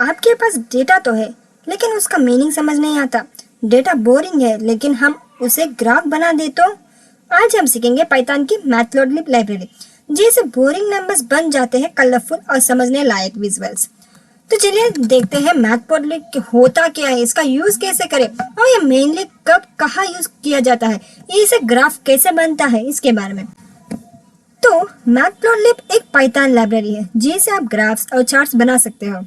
आपके पास डेटा तो है लेकिन उसका मीनिंग समझ नहीं आता। डेटा बोरिंग है लेकिन हम उसे ग्राफ बना दे तो। आज हम सीखेंगे पाइथन की मैटप्लॉटलिब लाइब्रेरी, जिससे बोरिंग नंबर्स बन जाते हैं कलरफुल और समझने लायक विजुअल्स। तो चलिए देखते हैं मैटप्लॉटलिब होता क्या है, इसका यूज कैसे करें और ये मेनली कब कहाँ यूज किया जाता है, इसे ग्राफ कैसे बनता है इसके बारे में। तो मैटप्लॉटलिब एक पाइथन लाइब्रेरी है जिससे आप ग्राफ्स और चार्ट्स बना सकते हो,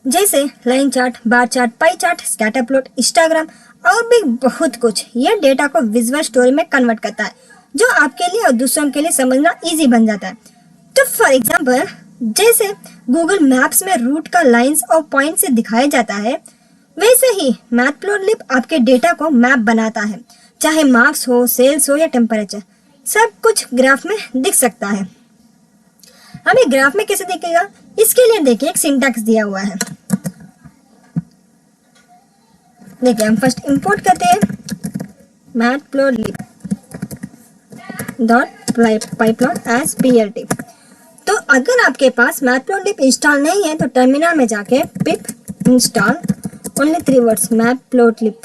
जैसे line chart, bar chart, pie chart, scatter plot, histogram और भी बहुत कुछ। यह डेटा को विजुअल स्टोरी में कन्वर्ट करता है, जो आपके लिए और दूसरों के लिए समझना इजी बन जाता है। तो फॉर एग्जांपल, जैसे गूगल मैप्स में रूट का लाइंस और पॉइंट से दिखाया जाता है, वैसे ही मैटप्लॉटलिब आपके डेटा को मैप बनाता है। चाहे मार्क्स हो, सेल्स हो या टेम्परेचर, सब कुछ ग्राफ में दिख सकता है। हमें ग्राफ में कैसे दिखेगा, इसके लिए देखिए एक सिंटैक्स दिया हुआ है। देखिए हम फर्स्ट इंपोर्ट करते हैं matplotlib dot pyplot as plt। तो अगर आपके पास मैटप्लॉटलिब इंस्टॉल नहीं है तो टर्मिनल में जाके पिप इंस्टॉल ओनली 3 वर्ड्स मैटप्लॉटलिब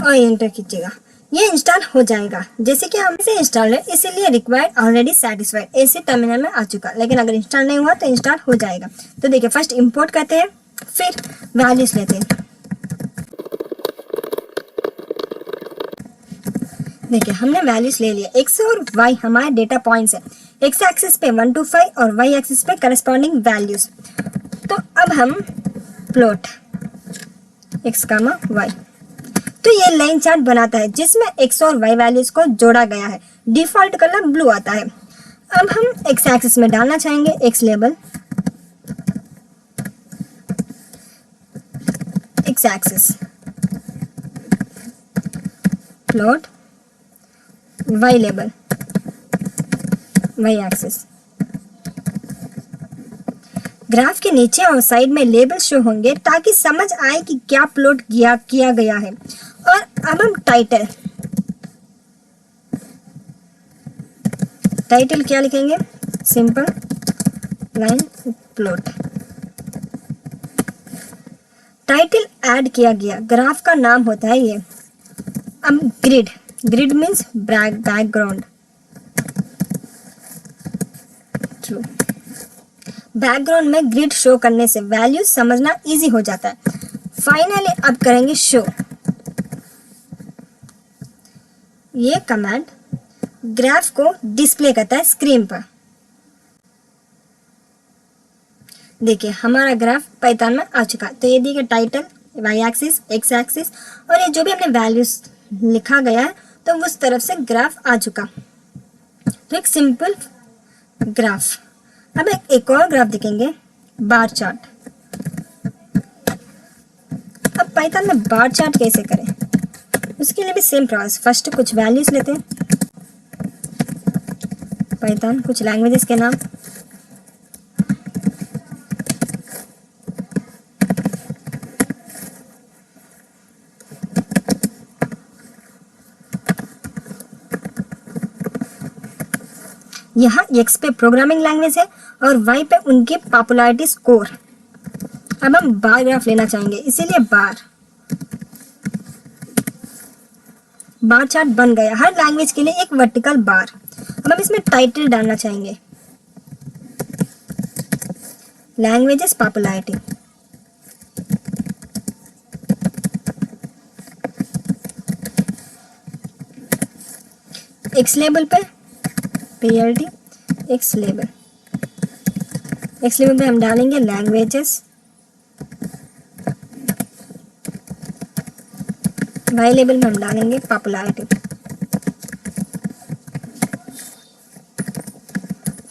और एंटर कीजिएगा। ये इंस्टॉल हो जाएगा। जैसे कि हम इसे इंस्टॉल है इसीलिए रिक्वायर्ड ऑलरेडी सेटिस्फाइड ऐसे टर्मिनल में आ चुका, लेकिन अगर इंस्टॉल नहीं हुआ तो इंस्टॉल हो जाएगा। तो देखिए फर्स्ट इंपोर्ट करते हैं, फिर वैल्यूज लेते हैं। देखिए हमने वैल्यूज ले लिया। एक्स और वाई हमारे डेटा पॉइंट्स है। एक्स एक्सिस पे 1 to 5 और वाई एक्सिस पे करस्पॉन्डिंग वैल्यूज। तो अब हम प्लॉट एक्स कामा वाई, तो ये लाइन चार्ट बनाता है जिसमें एक्स और वाई वैल्यूज को जोड़ा गया है। डिफॉल्ट कलर ब्लू आता है। अब हम एक्स एक्सिस में डालना चाहेंगे x label, x axis plot, y label, y axis. Graph के नीचे और साइड में लेबल शो होंगे ताकि समझ आए कि क्या प्लॉट किया गया है। और अब हम टाइटल क्या लिखेंगे, simple line plot. Title add किया गया, ग्राफ का नाम होता है ये। अब grid means background, true. Background में ग्रिड शो करने से वैल्यू समझना इजी हो जाता है। फाइनली अब करेंगे शो। ये कमांड ग्राफ को डिस्प्ले करता है स्क्रीन पर। देखिए हमारा ग्राफ पाइथन में आ चुका। तो ये देखिए title, y axis, x axis और ये जो भी हमने वैल्यूज लिखा गया है तो उस तरफ से ग्राफ आ चुका। तो एक सिंपल ग्राफ। अब एक और ग्राफ देखेंगे, बार चार्ट। अब पाइथन में बार चार्ट कैसे करें, उसके लिए भी सेम प्रोसेस। फर्स्ट कुछ वैल्यूज लेते हैं, पाइथन कुछ लैंग्वेजेस के नाम, यहाँ एक्स पे प्रोग्रामिंग लैंग्वेज है और वाई पे उनकी पॉपुलैरिटी स्कोर। अब हम बार ग्राफ लेना चाहेंगे इसीलिए बार चार्ट बन गया। हर लैंग्वेज के लिए एक वर्टिकल बार। अब हम इसमें टाइटल डालना चाहेंगे, लैंग्वेजेस पॉपुलैरिटी। एक्स लेबल पे PLT, एक्स लेबल पे हम डालेंगे लैंग्वेजेस, वाई लेबल में हम डालेंगे पॉपुलैरिटी।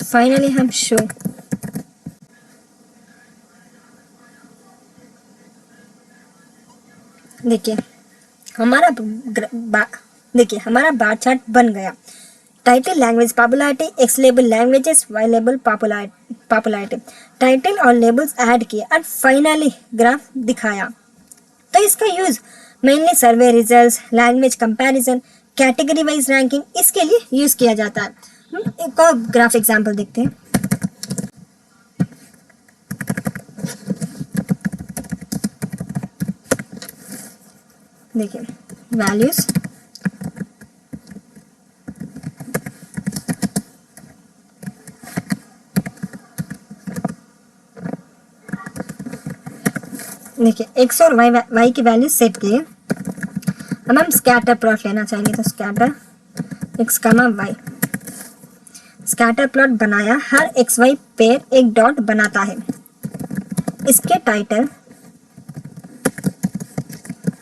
फाइनली हम शो। देखिए हमारा बार चार्ट बन गया। Title language popularity, X label languages, Y label popularity. Title और लेबल्स ऐड किए और फाइनली ग्राफ दिखाया। तो इसका use mainly survey results, language comparison, category wise ranking, इसके लिए यूज किया जाता है। एक और ग्राफ एग्जांपल देखते हैं। देखिए वैल्यूज, देखिए एक्स और वाई की वैल्यू सेट किए। अब हम स्कैटर प्लॉट लेना चाहेंगे, तो scatter X comma Y, scatter plot बनाया, हर एक्स वाई पेयर एक डॉट बनाता है। इसके टाइटल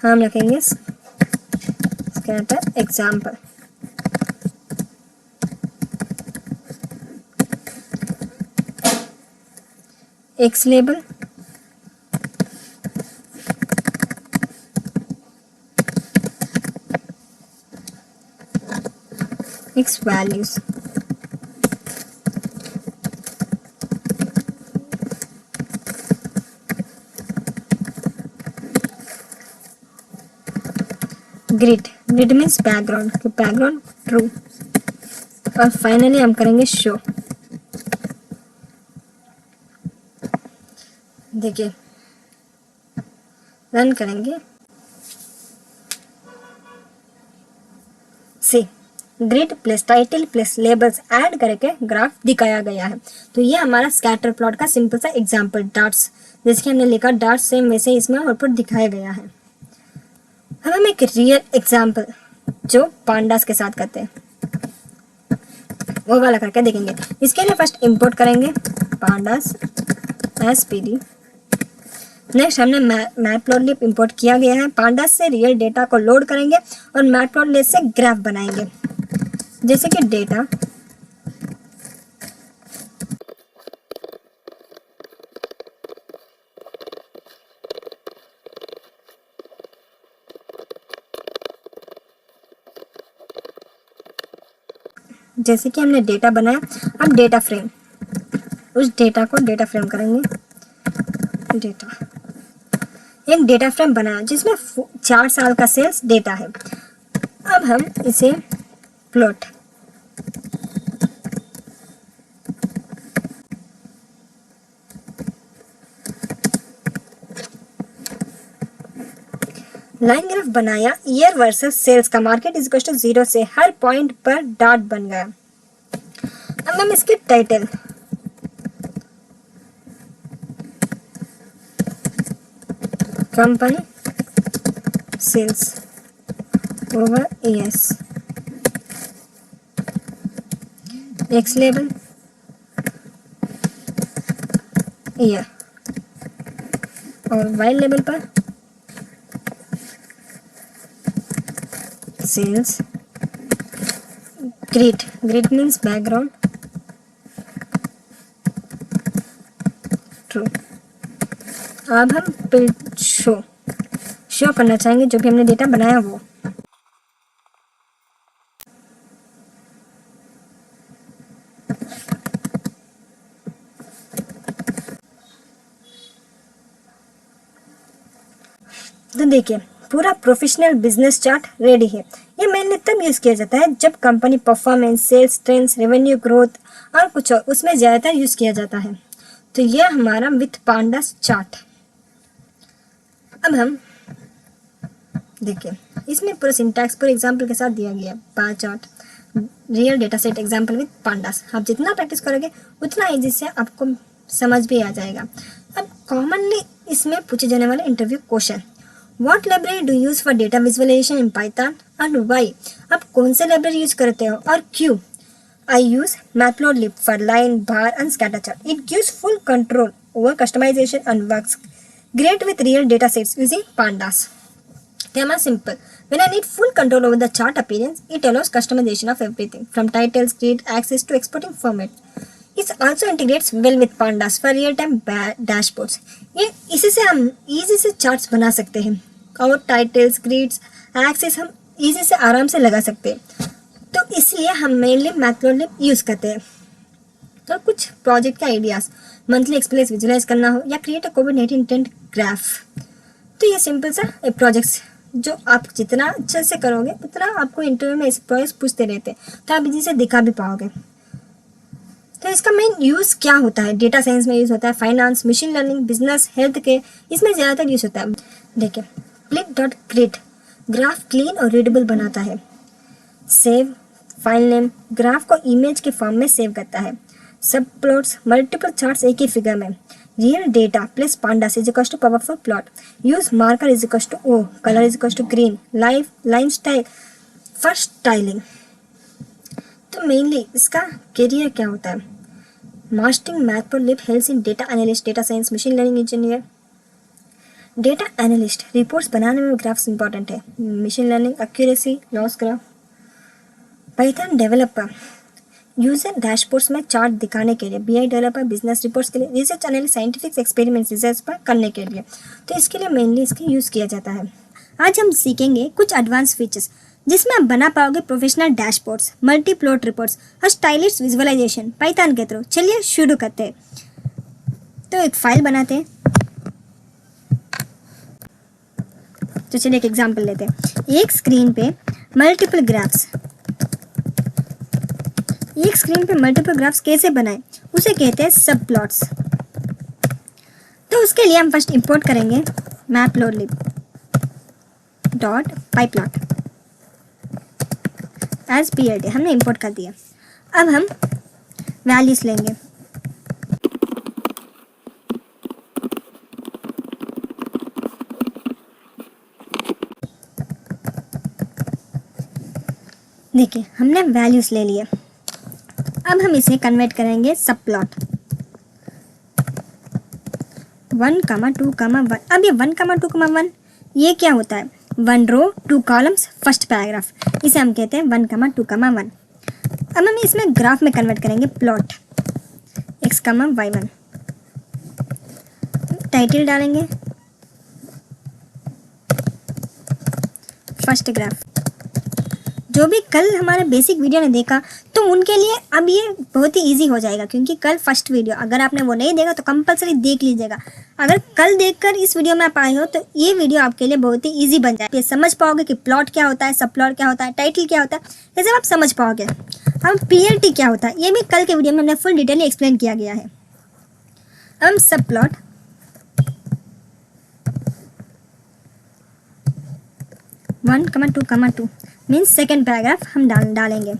हम रखेंगे scatter example. X label, X values, grid, grid means background, background true, और फाइनली हम करेंगे शो। देखिए रन करेंगे, see grid plus title plus labels add करके ग्राफ दिखाया गया है। तो ये हमारा स्कैटर प्लॉट का सिंपल सा एग्जांपल, डाट्स जैसे कि हमने लिखा डाट्स सेम वैसे इसमें आउटपुट दिखाया गया है। अब हम एक रियल एग्जांपल जो पांडास के साथ करते हैं वो वाला करके देखेंगे। इसके लिए फर्स्ट इंपोर्ट करेंगे पांडास एसपीडी। नेक्स्ट हमने मैटप्लॉटलिब इंपोर्ट किया गया है। पांडास से रियल डेटा को लोड करेंगे और मैटप्लॉटलिब से ग्राफ बनाएंगे। जैसे कि डेटा जैसे कि हमने डेटा बनाया, अब डेटा फ्रेम, उस डेटा को डेटा फ्रेम करेंगे। डेटा, एक डेटा फ्रेम बनाया जिसमें 4 साल का सेल्स डेटा है। अब हम इसे प्लॉट, लाइन ग्राफ बनाया, ईयर वर्सेस सेल्स का, मार्केट इज इक्वल टू 0 से हर पॉइंट पर डॉट बन गया। अब हम इसके title company sales over years, x label year, और वाई लेबल पर sales. Grid, grid means background true. अब हम प्रिंट शो करना चाहेंगे जो भी हमने डेटा बनाया वो। तो देखिए पूरा प्रोफेशनल बिजनेस चार्ट रेडी है। ये मेनली तब यूज किया जाता है जब company performance, sales trends, revenue growth और कुछ और उसमें ज़्यादातर यूज किया जाता है। तो ये हमारा विथ पांडास चार्ट। अब हम देखिए इसमें पूरा सिंटैक्स पूरे एग्जाम्पल के साथ दिया गया, bar chart, real data set example with pandas. आप जितना प्रैक्टिस करोगे उतना ईजी से आपको समझ भी आ जाएगा। अब कॉमनली इसमें पूछे जाने वाले interview question, What library do you use for data visualization in Python and why? आप कौन से लाइब्रेरी यूज करते हो और क्यों? I use Matplotlib for line, bar and scatter chart. It gives full control over customization and works great with real data sets using pandas. Tema simple. When I need full control over the chart appearance, it allows customization of everything from titles, grid, access to exporting format. It also integrates well with pandas for real-time dashboards. ये इसी से हम easy से charts बना सकते हैं और titles, grids, access हम इजी से आराम से लगा सकते हैं। तो इसलिए हम मेनली मैटप्लॉटलिब यूज़ करते हैं। तो कुछ प्रोजेक्ट के आइडियाज़, मंथली एक्सपेंस विजुलाइज करना हो या create a covid intent graph, तो ये सिंपल सा एक प्रोजेक्ट्स जो आप जितना अच्छे से करोगे उतना आपको इंटरव्यू में ऐसे प्रोजेक्ट्स पूछते रहते हैं तो आप इजी से दिखा भी पाओगे। तो इसका मेन यूज़ क्या होता है? डेटा साइंस में यूज़ होता है, finance, machine learning, business, health care, इसमें ज़्यादातर यूज़ होता है। देखिए ग्रिड ग्राफ क्लीन और रीडेबल बनाता है। सेव फाइल नेम ग्राफ को इमेज के फॉर्म में सेव करता है। सब प्लॉट्स मल्टीपल चार्ट्स एक ही फिगर में। Real data plus pandas is equal to powerful plot. Use marker is equal to o, colour is equal to green, line style for styling. तो mainly इसका career क्या होता है? Mastering Matplotlib helps in data analyst, data science, machine learning engineer. Data analyst reports बनाने में graphs important है। Machine learning accuracy, loss graph. Python developer user dashboards में chart दिखाने के लिए। बीआई डेवलपर बिजनेस रिपोर्ट्स के लिए। Research analyst scientific experiments research पर करने के लिए। तो इसके लिए मेनली इसका यूज़ किया जाता है। आज हम सीखेंगे कुछ एडवांस फीचर्स जिसमें आप बना पाओगे professional dashboards, multi plot reports और स्टाइलिश विजुअलाइजेशन पाइथन के थ्रू। चलिए शुरू करते हैं। तो एक फाइल बनाते हैं। तो चलिए एक एग्जांपल लेते हैं। एक स्क्रीन पे मल्टीपल ग्राफ्स कैसे बनाएं, उसे कहते हैं सब प्लॉट्स। तो उसके लिए हम फर्स्ट इंपोर्ट करेंगे matplotlib dot pyplot as plt। हमने इंपोर्ट कर दिया। अब हम वैल्यूज लेंगे। देखिए हमने वैल्यूज ले लिए। अब हम इसे कन्वर्ट करेंगे सब प्लॉट 1,2,1। अब ये 1,2,1 ये क्या होता है? 1 रो 2 कॉलम्स फर्स्ट पैराग्राफ। इसे हम कहते हैं 1,2,1। अब हम इसमें ग्राफ में कन्वर्ट करेंगे प्लॉट x,y1। टाइटल डालेंगे फर्स्ट ग्राफ। जो भी कल हमारे बेसिक वीडियो ने देखा तो उनके लिए अब ये बहुत ही इजी हो जाएगा, क्योंकि कल फर्स्ट वीडियो अगर आपने वो नहीं देखा तो कंपलसरी देख लीजिएगा। अगर कल देखकर इस वीडियो में आप आए हो तो ये वीडियो आपके लिए बहुत ही इजी बन जाए। ये समझ पाओगे कि प्लॉट क्या होता है, सब प्लॉट क्या होता है, टाइटल क्या होता है, ये सब आप समझ पाओगे। अब PLT क्या होता है ये भी कल के वीडियो में हमने फुल डिटेल एक्सप्लेन किया गया है। हम सब प्लॉट 1,2,2 मीन्स सेकेंड पैराग्राफ हम डालेंगे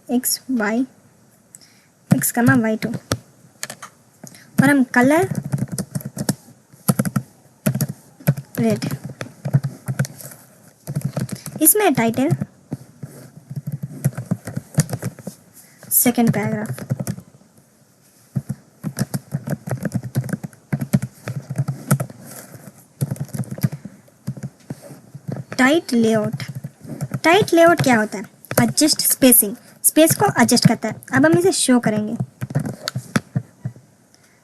x,y2 और हम कलर रेड। इसमें title second paragraph. Tight layout क्या होता है? एडजस्ट स्पेसिंग, स्पेस को एडजस्ट करता है। अब हम इसे शो करेंगे।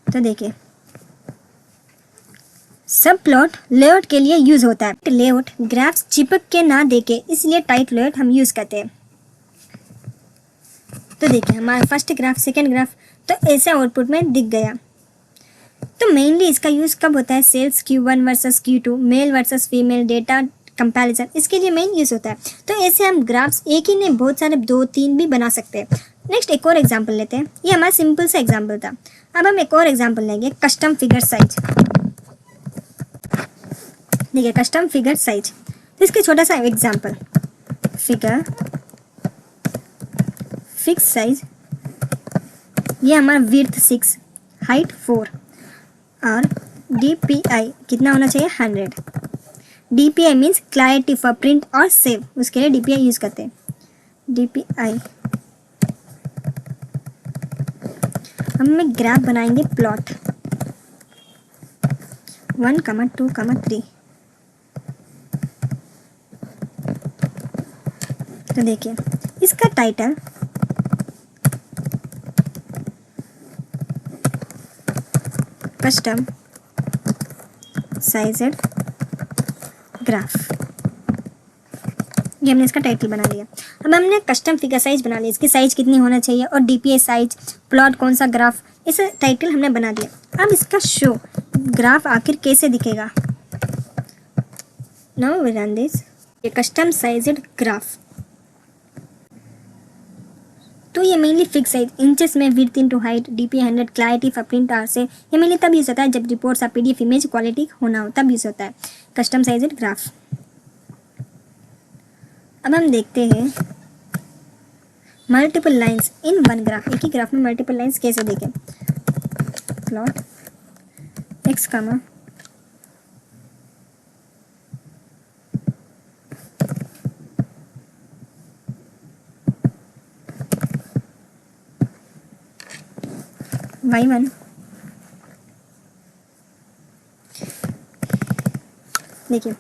तो देखिए सब प्लॉट लेआउट के लिए यूज होता है। लेआउट ग्राफ्स चिपक के ना देके, इसलिए टाइट लेआउट हम यूज करते हैं। तो देखिए हमारा फर्स्ट ग्राफ, सेकेंड ग्राफ तो ऐसे आउटपुट में दिख गया। तो मेनली इसका यूज कब होता है? Sales Q1 versus Q2, male versus female, data comparison, इसके लिए मेन यूज होता है। तो ऐसे हम ग्राफ्स एक ही नहीं बहुत सारे 2-3 भी बना सकते हैं। नेक्स्ट एक और एग्जांपल लेते हैं। ये हमारा सिंपल सा एग्जांपल था। अब हम एक और एग्जांपल लेंगे कस्टम फिगर साइज। देखिए कस्टम फिगर साइज, तो इसके छोटा सा एग्जांपल फिगर फिक्स साइज। ये हमारा विड्थ 6, हाइट 4 और DPI कितना होना चाहिए? 100। DPI means clarity for print और सेव, उसके लिए DPI यूज करते हैं। DPI हम ग्राफ बनाएंगे प्लॉट 1,2,3। तो देखिए इसका टाइटल कस्टम साइजेड ग्राफ, ये हमने इसका टाइटल बना लिया। अब हमने कस्टम फिगर साइज बना लिया, इसकी साइज कितनी होना चाहिए और DPI साइज, प्लॉट कौन सा ग्राफ, इस टाइटल हमने बना दिया। अब इसका शो ग्राफ आखिर कैसे दिखेगा? Now we run this. ये कस्टम साइज्ड ग्राफ तो ये मेनली फिक्स है इंचेस में, width into height, DPI 100, clarity for print आर से। ये मेनली तब यूज़ होता है जब रिपोर्ट्स या PDF इमेज क्वालिटी होना हो, तब यूज़ होता है। Custom sized graph. अब हम देखते हैं multiple lines in one graph. एक ही ग्राफ में मल्टीपल लाइंस कैसे देखें। प्लॉट x कमा y1 देखिए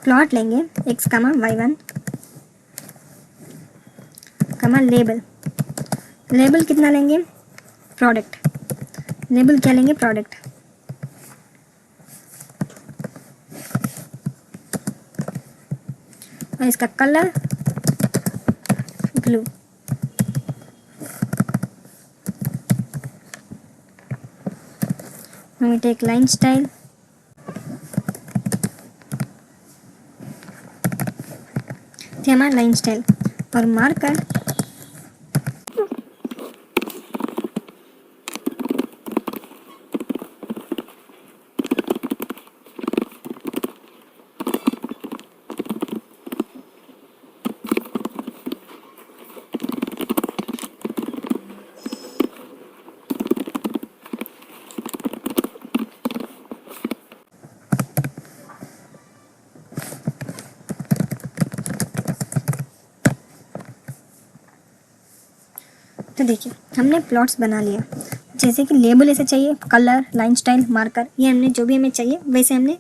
प्लॉट लेंगे x कमा y1 कमा लेबल। लेबल कितना लेंगे, प्रोडक्ट। लेबल क्या लेंगे, प्रोडक्ट। और इसका colour blue. we take line style, ये हमारा लाइन स्टाइल। और मार्कर तो देखिए हमने प्लॉट्स बना लिया। जैसे कि लेबल ऐसे चाहिए, कलर, लाइन स्टाइल, मार्कर, ये हमने जो भी हमें चाहिए वैसे हमने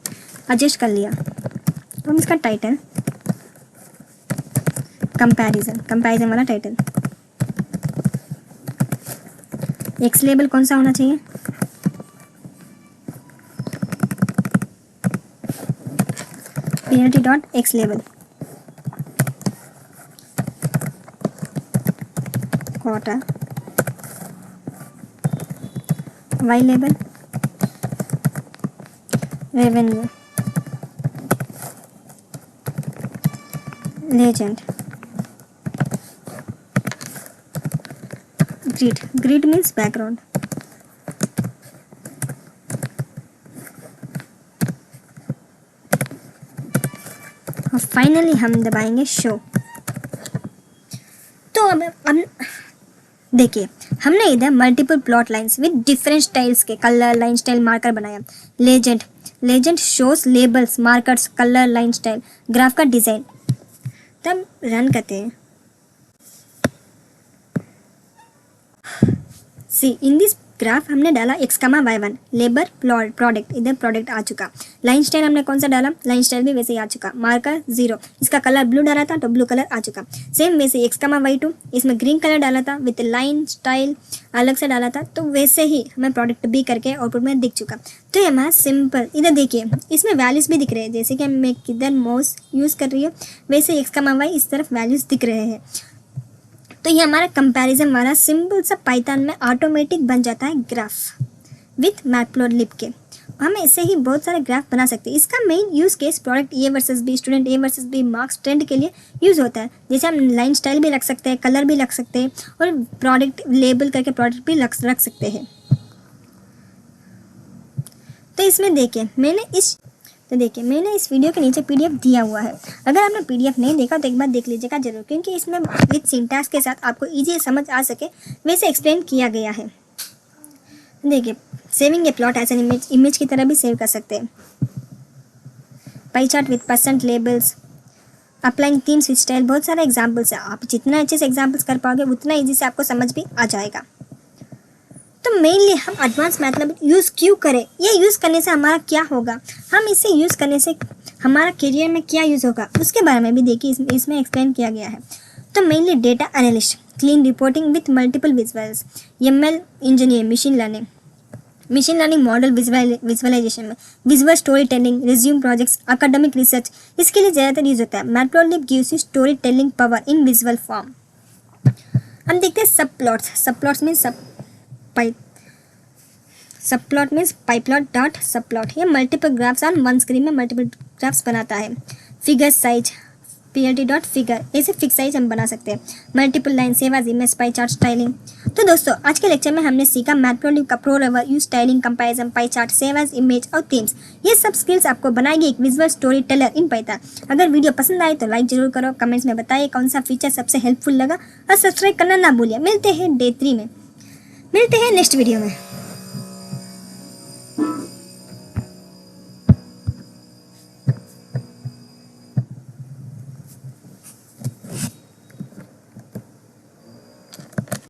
एडजस्ट कर लिया। तो हम इसका टाइटल कंपैरिजन वाला टाइटल। एक्स लेबल कौन सा होना चाहिए, plt.x label. Quarter y label, revenue, legend, grid means background. और फाइनली हम दबाएंगे शो। तो अब देखिए हमने इधर multiple plot lines with different styles के कलर, लाइन स्टाइल, मार्कर बनाया। Legend shows labels, markers, colour, line style, graph का डिजाइन। तब रन करते हैं। सी इन दिस ग्राफ हमने डाला x कमा y1, लेबर प्रोडक्ट, इधर प्रोडक्ट आ चुका। लाइन स्टाइल हमने कौन सा डाला, लाइन स्टाइल भी वैसे ही आ चुका। मार्कर 0, इसका कलर ब्लू डाला था तो ब्लू कलर आ चुका। सेम वैसे x कमा y2, इसमें ग्रीन कलर डाला था विथ लाइन स्टाइल अलग से डाला था, तो वैसे ही हमें प्रोडक्ट भी करके आउटपुट में दिख चुका। तो ये हमारा सिंपल। इधर देखिए इसमें वैल्यूज़ भी दिख रहे हैं, जैसे कि मैं किधर माउस यूज़ कर रही हूँ वैसे x कमा y इस तरफ वैल्यूज़ दिख रहे हैं। तो ये हमारा कंपैरिजन वाला सिंपल सा पाइथन में ऑटोमेटिक बन जाता है ग्राफ विथ मैटप्लॉटलिब के। हम ऐसे ही बहुत सारे ग्राफ बना सकते हैं। इसका main use case product A versus B, student A versus B, marks trend के लिए यूज़ होता है। जैसे हम लाइन स्टाइल भी रख सकते हैं, कलर भी रख सकते हैं और प्रोडक्ट लेबल करके प्रोडक्ट भी रख सकते हैं। तो इसमें देखिए मैंने इस वीडियो के नीचे PDF दिया हुआ है। अगर आपने PDF नहीं देखा तो एक बार देख लीजिएगा जरूर, क्योंकि इसमें विद सिंटैक्स के साथ आपको इजी समझ आ सके वैसे एक्सप्लेन किया गया है। देखिए saving a plot as an image की तरह भी सेव कर सकते हैं। Pie chart with percent labels, applying themes with style, बहुत सारे एग्जाम्पल्स है। आप जितना अच्छे से एग्जाम्पल्स कर पाओगे उतना ईजी से आपको समझ भी आ जाएगा। तो मेनली हम एडवांस मैथमेटिक्स यूज़ क्यों करें, ये यूज़ करने से हमारा क्या होगा, हम इसे यूज़ करने से हमारा करियर में क्या यूज़ होगा, उसके बारे में भी देखिए इसमें एक्सप्लेन किया गया है। तो mainly data analyst, clean reporting with multiple visuals, ML engineer, machine learning model visualisation में, visual story telling, resume projects, academic research, इसके लिए ज़्यादातर यूज़ होता है। Matplotlib gives you story telling power in visual form. हम देखते हैं subplots means subplot means pyplot dot subplot. ये multiple graphs on one screen में मल्टीपल ग्राफ्स बनाता है। Figure size PLT dot figure, ऐसे फिक्स साइज हम बना सकते हैं। Multiple line, save as image, pie chart, styling. तो दोस्तों आज के लेक्चर में हमने सीखा मैटप्लॉटलिब का pro level use, styling, comparison, pie chart, save as image और थीम्स। ये सब स्किल्स आपको बनाएगी एक visual story teller in Python. अगर वीडियो पसंद आए तो लाइक जरूर करो, कमेंट्स में बताइए कौन सा फीचर सबसे हेल्पफुल लगा और सब्सक्राइब करना ना भूलिए। मिलते हैं डे 3 में, मिलते हैं नेक्स्ट वीडियो में।